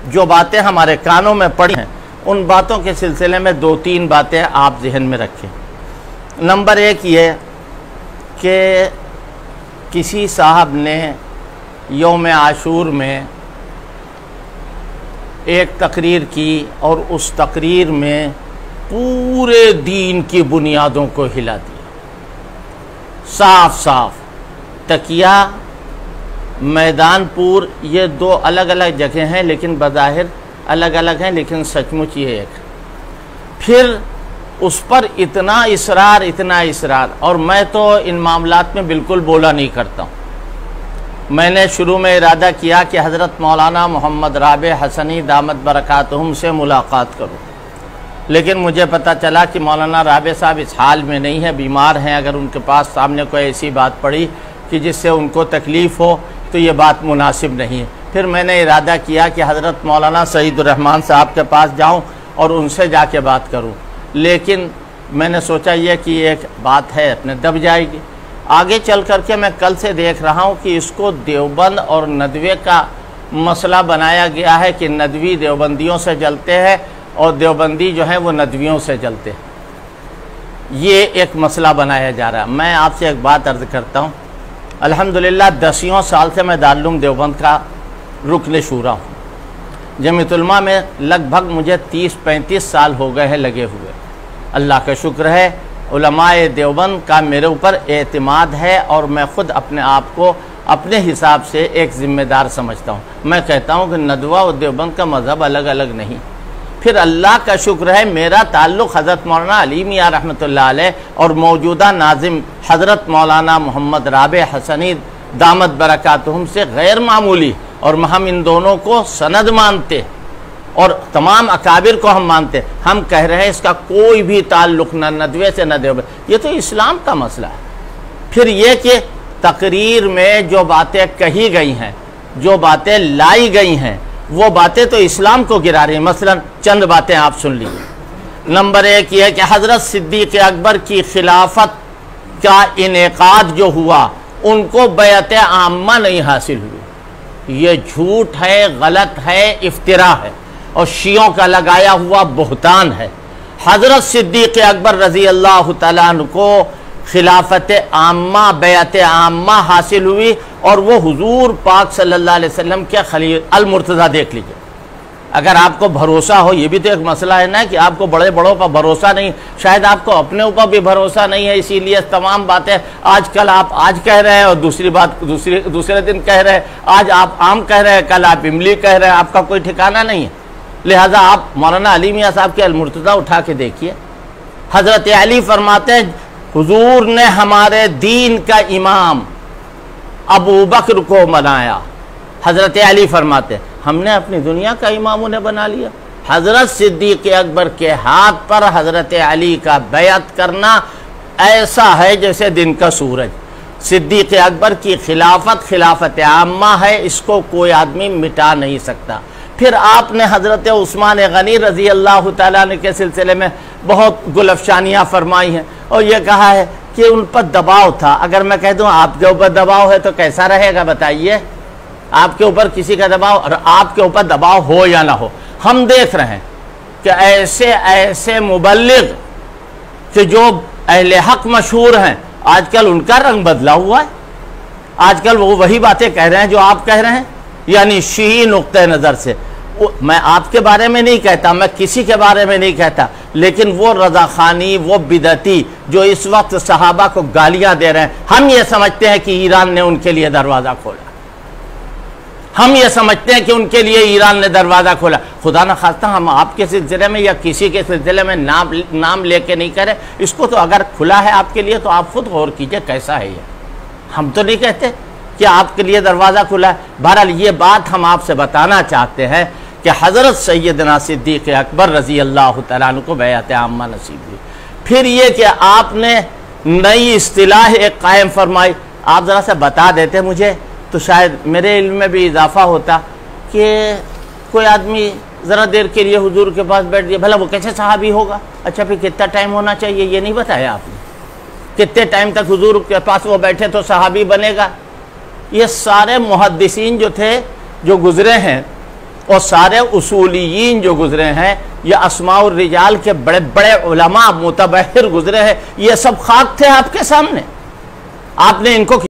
जो बातें हमारे कानों में पड़ी हैं उन बातों के सिलसिले में 2-3 बातें आप जहन में रखें। नंबर 1 ये कि किसी साहब ने यौम आशूर में एक तकरीर की और उस तकरीर में पूरे दीन की बुनियादों को हिला दिया। साफ साफ तकिया, मैदानपुर, ये 2 अलग अलग जगह हैं लेकिन बज़ाहिर अलग अलग हैं, लेकिन सचमुच ये एक। फिर उस पर इतना इसरार, और मैं तो इन मामलात में बिल्कुल बोला नहीं करता हूँ। मैंने शुरू में इरादा किया कि हज़रत मौलाना मोहम्मद राबे हसनी दामत बरकातहुम से मुलाकात करूँ, लेकिन मुझे पता चला कि मौलाना राबे साहब इस हाल में नहीं है, बीमार हैं। अगर उनके पास सामने कोई ऐसी बात पड़ी कि जिससे उनको तकलीफ़ हो तो ये बात मुनासिब नहीं है। फिर मैंने इरादा किया कि हज़रत मौलाना सईदुर्रहमान साहब के पास जाऊं और उनसे जाके बात करूं, लेकिन मैंने सोचा ये कि एक बात है अपने दब जाएगी। आगे चल कर के मैं कल से देख रहा हूं कि इसको देवबंद और नदवे का मसला बनाया गया है कि नदवी देवबंदियों से जलते हैं और देवबंदी जो है वो नदवियों से जलते हैं। ये एक मसला बनाया जा रहा है। मैं आपसे एक बात अर्ज़ करता हूँ, अल्हम्दुलिल्लाह 10 साल से मैं दारुल देवबंद का रुकन शूरा हूँ। जमीयत उलमा में लगभग मुझे 30-35 साल हो गए हैं लगे हुए। अल्लाह का शुक्र है, उलमाए देवबंद का मेरे ऊपर एतमाद है और मैं ख़ुद अपने आप को अपने हिसाब से एक ज़िम्मेदार समझता हूँ। मैं कहता हूँ कि नदवा और देवबंद का मज़हब अलग अलग नहीं। फिर अल्लाह का शुक्र है मेरा ताल्लुक़ हज़रत मौलाना अली मियाँ रहमतुल्लाह अलैह और मौजूदा नाजिम हज़रत मौलाना मोहम्मद राबे हसनी दामत बरकातहुम से गैर मामूली, और हम इन दोनों को सनद मानते और तमाम अकाबिर को हम मानते। हम कह रहे हैं इसका कोई भी ताल्लुक़ न नदवे से न देवबंद, ये तो इस्लाम का मसला है। फिर ये कि तकरीर में जो बातें कही गई हैं, जो बातें लाई गई हैं, वो बातें तो इस्लाम को गिरा रही हैं। मसलन चंद बातें आप सुन लीजिए। नंबर 1 ये है कि हज़रत सिद्दीक़ अकबर की खिलाफत का इनेकाद जो हुआ उनको बैअत आम्मा नहीं हासिल हुई। ये झूठ है, गलत है, इफ्तिरा है और शियों का लगाया हुआ बुहतान है। हज़रत सिद्दीक़ अकबर रज़ी अल्लाह तआला अन्हु को खिलाफत आम्मा, बैअत आम्मा हासिल हुई और वो हुजूर पाक सल्लल्लाहु अलैहि वसल्लम के खलील अल मुर्तज़ा देख लीजिए। अगर आपको भरोसा हो, ये भी तो एक मसला है ना कि आपको बड़े बड़ों का भरोसा नहीं, शायद आपको अपने ऊपर भी भरोसा नहीं है, इसीलिए तमाम बातें आजकल आप आज कह रहे हैं और दूसरी बात दूसरे दिन कह रहे हैं। आज आप आम कह रहे हैं, कल आप इमली कह रहे हैं, आपका कोई ठिकाना नहीं है। लिहाजा आप मौलाना अली मियाँ साहब के अल मुर्तज़ा उठा के देखिए। हज़रत अली फरमाते हैं हुजूर ने हमारे दीन का इमाम अबू बकर को बनाया। हज़रत अली फरमाते हमने अपनी दुनिया का इमाम उन्हें बना लिया। हज़रत सिद्दीक़ अकबर के हाथ पर हज़रत अली का बैअत करना ऐसा है जैसे दिन का सूरज। सिद्दीक़ अकबर की खिलाफत आम्मा है, इसको कोई आदमी मिटा नहीं सकता। फिर आपने हज़रत उस्मान गनी रज़ी अल्लाह तआला अन्हु के सिलसिले में बहुत गुलफशानियाँ फरमाई हैं और ये कहा है कि उन पर दबाव था। अगर मैं कह दूँ आपके ऊपर दबाव है तो कैसा रहेगा बताइए? आपके ऊपर किसी का दबाव, और आपके ऊपर दबाव हो या ना हो, हम देख रहे हैं कि ऐसे ऐसे मुबल्लिग कि जो अहले हक मशहूर हैं, आजकल उनका रंग बदला हुआ है। आजकल वो वही बातें कह रहे हैं जो आप कह रहे हैं, यानी शीई नुक्ते नज़र से। मैं आपके बारे में नहीं कहता, मैं किसी के बारे में नहीं कहता, लेकिन वो रज़ा खानी, वो बिदती जो इस वक्त सहाबा को गालियां दे रहे हैं, हम ये समझते हैं कि ईरान ने उनके लिए दरवाज़ा खोला। हम ये समझते हैं कि उनके लिए ईरान ने दरवाज़ा खोला। खुदा न खास्ता हम आपके सिलसिले में या किसी के सिलसिले में नाम लेके नहीं करें इसको, तो अगर खुला है आपके लिए तो आप खुद गौर कीजिए कैसा है ये। हम तो नहीं कहते कि आपके लिए दरवाज़ा खुला है। बहरहाल ये बात हम आपसे बताना चाहते हैं कि हज़रत सैयदना सिद्दीक़ अकबर रज़ी अल्लाह तआला अन्हु को बैअत आम्मा नसीब हुई। फिर ये कि आपने नई इस्तिलाह एक कायम फरमाई। आप ज़रा सा बता देते मुझे तो शायद मेरे इल्म में भी इजाफा होता कि कोई आदमी ज़रा देर के लिए हुजूर के पास बैठ गया, भला वो कैसे सहाबी होगा? अच्छा फिर कितना टाइम होना चाहिए ये नहीं बताया आपने। कितने टाइम तक हुजूर के पास वो बैठे तो सहाबी बनेगा? ये सारे मुहद्दिसीन जो थे, जो गुज़रे हैं, और सारे उसूलियीन जो गुजरे हैं, ये अस्माउर रिजाल के बड़े बड़े उलमा मुतबहिर गुजरे हैं, ये सब खाक थे आपके सामने, आपने इनको